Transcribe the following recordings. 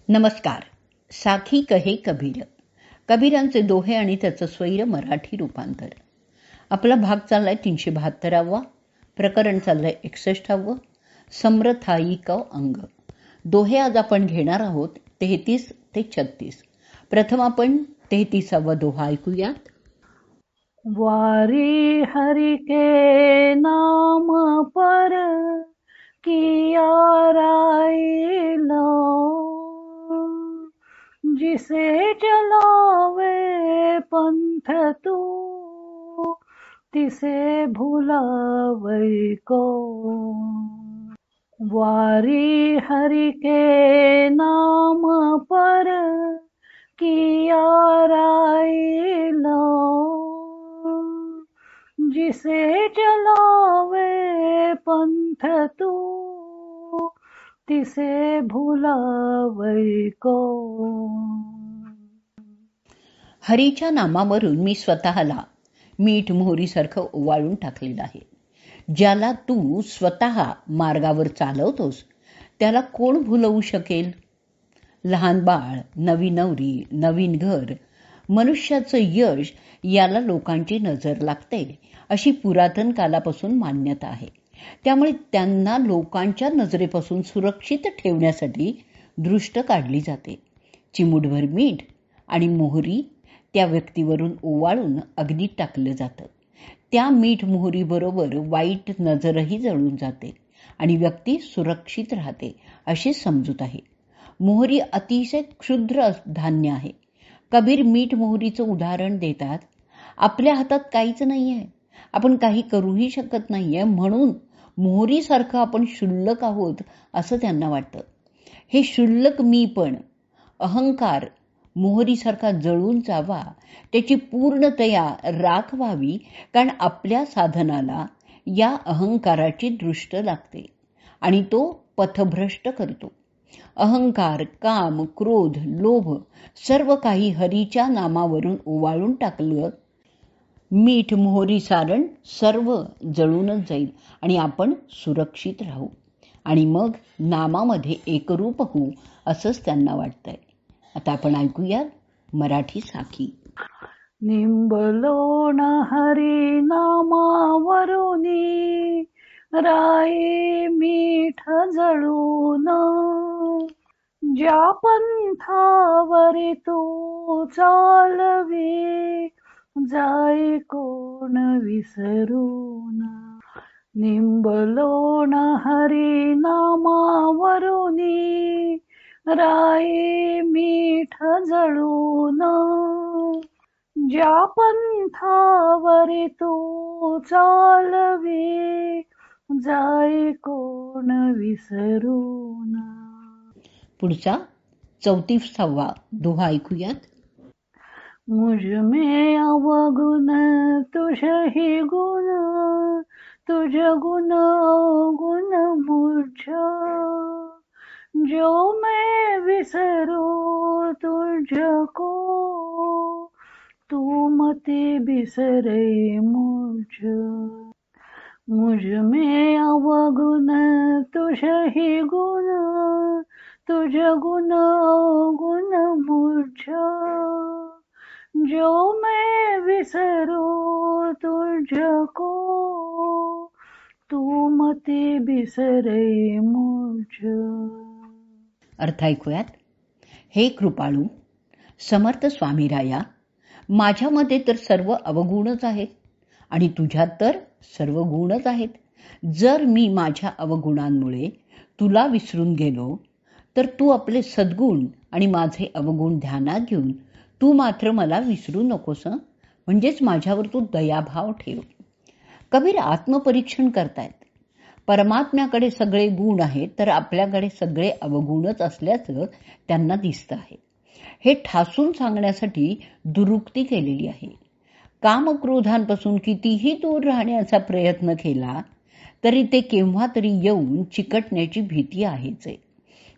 नमस्कार. साखी कहे कबीर. कबीरांचे दोहे आणि त्याचं स्वैर मराठी रूपांतर. आपला भाग चाललाय 372वा. प्रकरण चाललंय 61व. समरथायिक अंग. दोहे आज आपण घेणार आहोत 33 ते 36. प्रथम आपण 33वा दोहा ऐकूयात. वारी हरि के नाम पर किया राई लो, जिसे चलावे पंथ तू तिसे भुलावै को. वारी हरि के नाम पर किया राई लो, जिसे चलावे पंथ तू तिसे भुलावै को. हरीच्या नामावरून मी स्वतःला मीठ मोहरीसारखं ओवाळून टाकलेलं आहे. ज्याला तू स्वतः मार्गावर चालवतोस त्याला कोण भुलवू शकेल? लहान बाळ, नवी नवरी, नवीन घर, मनुष्याचं यश याला लोकांची नजर लागते अशी पुरातन कालापासून मान्यता आहे. त्यामुळे त्यांना लोकांच्या नजरेपासून सुरक्षित ठेवण्यासाठी दृष्ट काढली जाते. चिमूटभर मीठ आणि मोहरी त्या व्यक्तीवरून ओवाळून अग्नीत टाकलं जातं. त्या मीठ मोहरी बरोबर वाईट नजरही जळून जाते आणि व्यक्ती सुरक्षित राहते अशी समजूत आहे. मोहरी अतिशय क्षुद्र धान्य आहे. कबीर मीठ मोहरीचं उदाहरण देतात. आपल्या हातात काहीच नाहीये, आपण काही करूही शकत नाहीये, म्हणून मोहरीसारखं आपण क्षुल्लक आहोत असं त्यांना वाटतं. हे क्षुल्लक मी पण अहंकार मोहरीसारखा जळून जावा, त्याची पूर्णतया राख व्हावी, कारण आपल्या साधनाला या अहंकाराची दृष्ट लागते आणि तो पथभ्रष्ट करतो. अहंकार, काम, क्रोध, लोभ सर्व काही हरीच्या नामावरून ओवाळून टाकलं. मीठ मोहरी सारण सर्व जळूनच जाईल आणि आपण सुरक्षित राहू आणि मग नामामध्ये एकरूप होऊ असंच त्यांना वाटतंय. आता आपण ऐकूयात मराठी साखी. निंबलोण हरी नामावरुनी, राई मीठ जळून, ज्या पंथावरी तू चालवी, जाई कोण विसरून. निंबलोण हरी नामावरुनी, राई मीठ जळून, ज्या पंथावरी तू चालवी, जाई कोण विसरून. पुढचा 34वा दोहा ऐकूयात. मुझ में अवगुण तुझ ही गुण, तुझ गुण गुण मुझ, जो मैं विसरू तुझको, तू मति बिसरे मुझ. मुझ में अवगुण तुझ ही गुण, तुझ गुण गुण मुझ, जो मैं विसरू तुझको, तू मति बिसरे मुझ. अर्थ ऐकूयात. हे कृपाळू समर्थ स्वामीराया, माझ्यामध्ये तर सर्व अवगुणच आहेत आणि तुझ्यात तर सर्व गुणच आहेत. जर मी माझ्या अवगुणांमुळे तुला विसरून गेलो तर तू आपले सद्गुण आणि माझे अवगुण ध्यानात घेऊन तू मात्र मला विसरू नकोस, म्हणजेच माझ्यावर तू दयाभाव ठेव. कबीर आत्मपरीक्षण करतायत. परमात्म्याकडे सगळे गुण आहेत तर आपल्याकडे सगळे अवगुणच असल्याचं त्यांना दिसतं आहे. हे ठासून सांगण्यासाठी दुरुक्ती केलेली आहे. कामक्रोधांपासून कितीही दूर राहण्याचा प्रयत्न केला तरी ते केव्हा तरी येऊन चिकटण्याची भीती आहेच.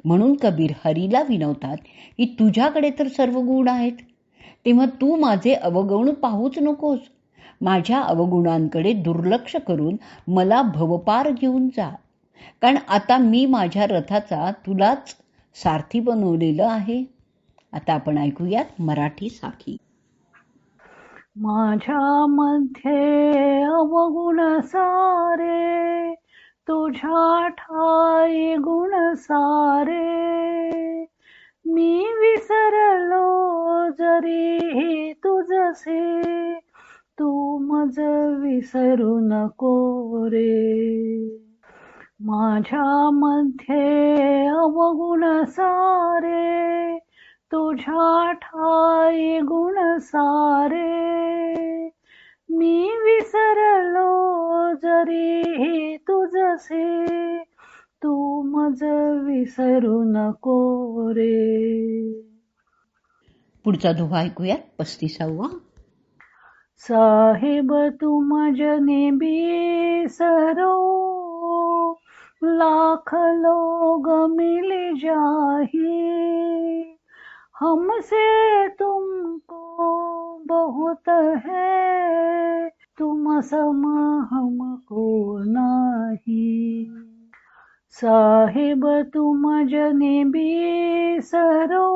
म्हणून कबीर हरीला विनवतात की तुझ्याकडे तर सर्व गुण आहेत, तेव्हा तू माझे अवगुण पाहूच नकोस. माझ्या अवगुणांकडे दुर्लक्ष करून मला भवपार घेऊन जा, कारण आता मी माझ्या रथाचा तुलाच सारथी बनवलेलं आहे. आता आपण ऐकूयात मराठी साखी. माझ्या मध्ये अवगुण सारे, तुझ्या ठाई गुण सारे. मी विसरलो जरी तुझसे, तू मज विसरू नको रे. माझ्या मध्ये अवगुण सारे, तुझ्या ठाई गुण सारे. मी विसरलो जरी तुझसे, तू मज विसरू नको रे. पुढचा दोहा ऐकूयात 35वा. साहेब तुम जने बिसरो, लाख लोग मिल जाही. हमसे तुमको बहुत है, तुम सम हमको नाही. साहेब तुम जने बिसरो,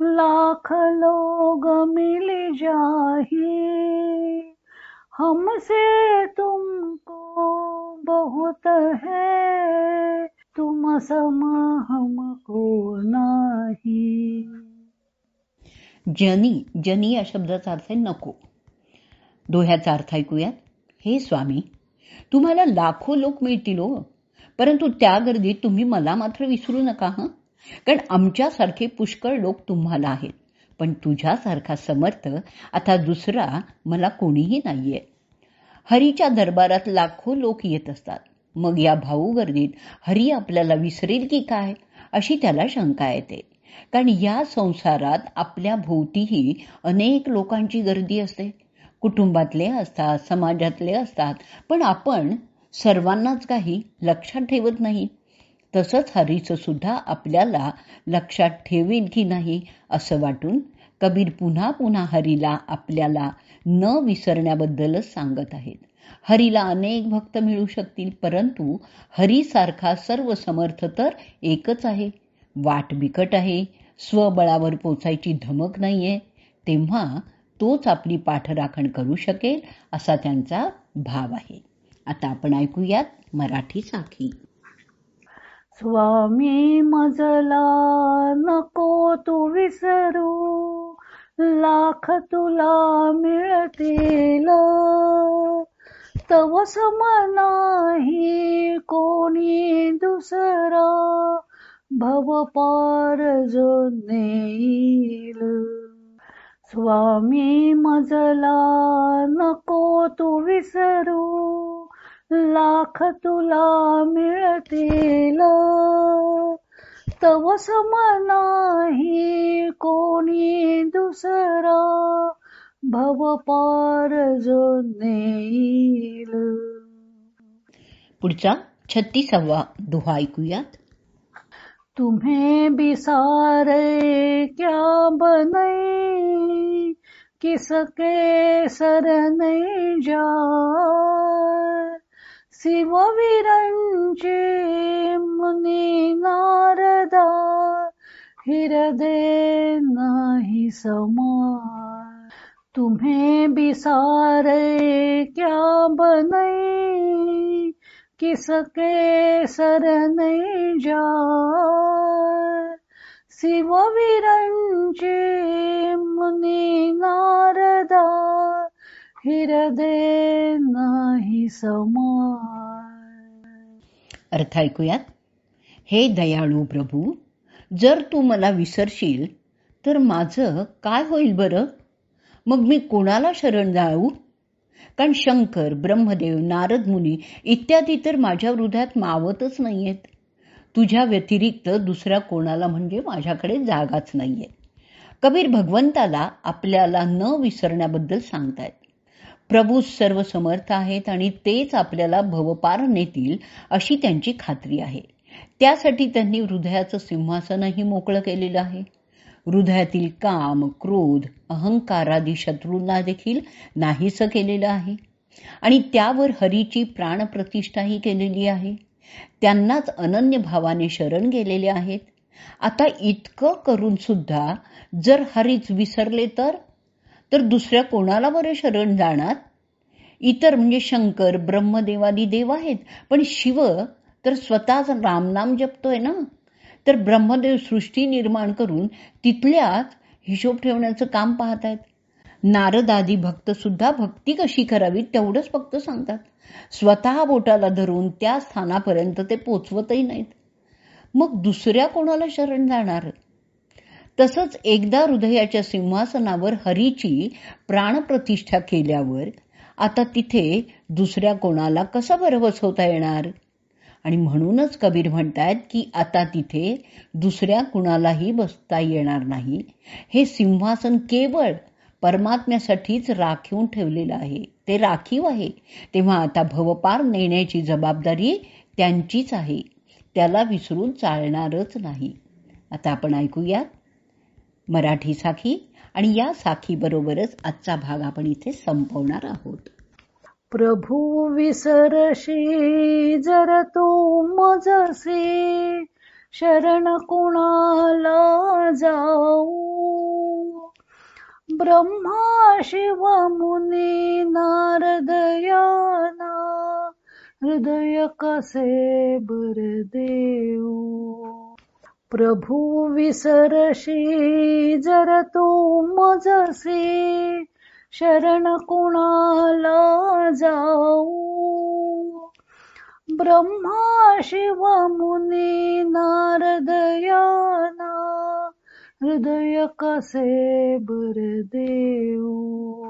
लाख लोग मिल जाही. हमसे तुमको बहुत है, तुम सम हमको नाही. जनी, जनी या शब्दाचा अर्थ आहे नको. दोह्याचा अर्थ ऐकूयात. हे स्वामी, तुम्हाला लाखो लोक मिळतील हो, परंतु त्या गर्दीत तुम्ही मला मात्र विसरू नका हं. कारण आमच्यासारखे पुष्कळ लोक तुम्हाला आहेत, पण तुझ्यासारखा समर्थ आता दुसरा मला कोणीही नाहीये. हरीच्या दरबारात लाखो लोक येत असतात, मग या भाऊ गर्दीत हरी आपल्याला विसरेल की काय अशी त्याला शंका येते. कारण या संसारात आपल्या भोवतीही अनेक लोकांची गर्दी असते. कुटुंबातले असतात, समाजातले असतात, पण आपण सर्वांनाच काही लक्षात ठेवत नाही. तसंच हरीचं सुद्धा आपल्याला लक्षात ठेवेल की नाही असं वाटून कबीर पुन्हा पुन्हा हरीला आपल्याला न विसरण्याबद्दलच सांगत आहेत. हरीला अनेक भक्त मिळू शकतील, परंतु हरीसारखा सर्व समर्थ तर एकच आहे. वाट बिकट आहे, स्वबळावर पोचायची धमक नाहीये, तेव्हा तोच आपली पाठराखण करू शकेल असा त्यांचा भाव आहे. आता आपण ऐकूयात मराठी साखी. स्वामी मजला नको तू विसरू, लाख तुला मिळतील. तव सम नाही कोणी दुसरा, भव पार जो नेईल. स्वामी मजला नको तू विसरू, लाख तुला मिळतील. तव सम नाही कोणी दुसरा, भव पार जो नेईल. पुढचा 36वा दोहा ऐकूयात. तुम्हें बिसारे क्या बनई, किसके सर नहीं जाय. शिव विरंची मुनी नारदा, हृदय नाही समाय. तुम्हें बिसारे क्या बनई, किसके सर नहीं जाय. शिव विरंची मुनी नारदा, हृदय नाही समाय. अर्थ ऐकूयात. हे दयाळू प्रभू, जर तू मला विसरशील तर माझं काय होईल बरं? मग मी कोणाला शरण जाऊ? कारण शंकर, ब्रह्मदेव, नारद मुनी इत्यादी तर माझ्या हृदयात मावतच नाहीयेत. तुझ्या व्यतिरिक्त दुसऱ्या कोणाला म्हणजे माझ्याकडे जागाच नाहीये. कबीर भगवंताला आपल्याला न विसरण्याबद्दल सांगतायत. प्रभू सर्व समर्थ आहेत आणि तेच आपल्याला भवपार नेतील अशी त्यांची खात्री आहे. त्यासाठी त्यांनी हृदयाचं सिंहासनही मोकळं केलेलं आहे. हृदयातील काम, क्रोध, अहंकार आदी शत्रूंना देखील नाहीसं केलेलं आहे आणि त्यावर हरीची प्राणप्रतिष्ठाही केलेली आहे. त्यांनाच अनन्य भावाने शरण गेलेले आहेत. आता इतकं करून सुद्धा जर हरीच विसरले तर दुसऱ्या कोणाला बरे शरण जाणार? इतर म्हणजे शंकर, ब्रह्मदेवादी देव आहेत, पण शिव तर स्वतःच रामनाम जपतोय ना. तर ब्रह्मदेव सृष्टी निर्माण करून तिथल्याच हिशोब ठेवण्याचं काम पाहत आहेत. नारदादी भक्त सुद्धा भक्ती कशी करावी तेवढंच फक्त सांगतात. स्वतः बोटाला धरून त्या स्थानापर्यंत ते पोचवतही नाहीत. मग दुसऱ्या कोणाला शरण जाणार? तसंच एकदा हृदयाच्या सिंहासनावर हरीची प्राणप्रतिष्ठा केल्यावर आता तिथे दुसऱ्या कोणाला कसं बरं बसवता येणार? आणि म्हणूनच कबीर म्हणतायत की आता तिथे दुसऱ्या कुणालाही बसता येणार नाही. हे सिंहासन केवळ परमात्म्यासाठीच राखून ठेवलेलं आहे. ते राखीव आहे. तेव्हा आता भवपार नेण्याची जबाबदारी त्यांचीच आहे. त्याला विसरून चालणारच नाही. आता आपण ऐकूया मराठी साखी, आणि या साखीबरोबरच आजचा भाग आपण इथे संपवणार आहोत. प्रभू विसरशी जर तू मजसी, शरण कुणाला जाऊ? ब्रह्मा शिव मुनी नारद याना, हृदय कसे बर देऊ? प्रभू विसरशी जर तू मजसी, शरण कुणाला जाऊ? ब्रह्मा शिव मुनी नारद याना, हृदय कसे बर देऊ?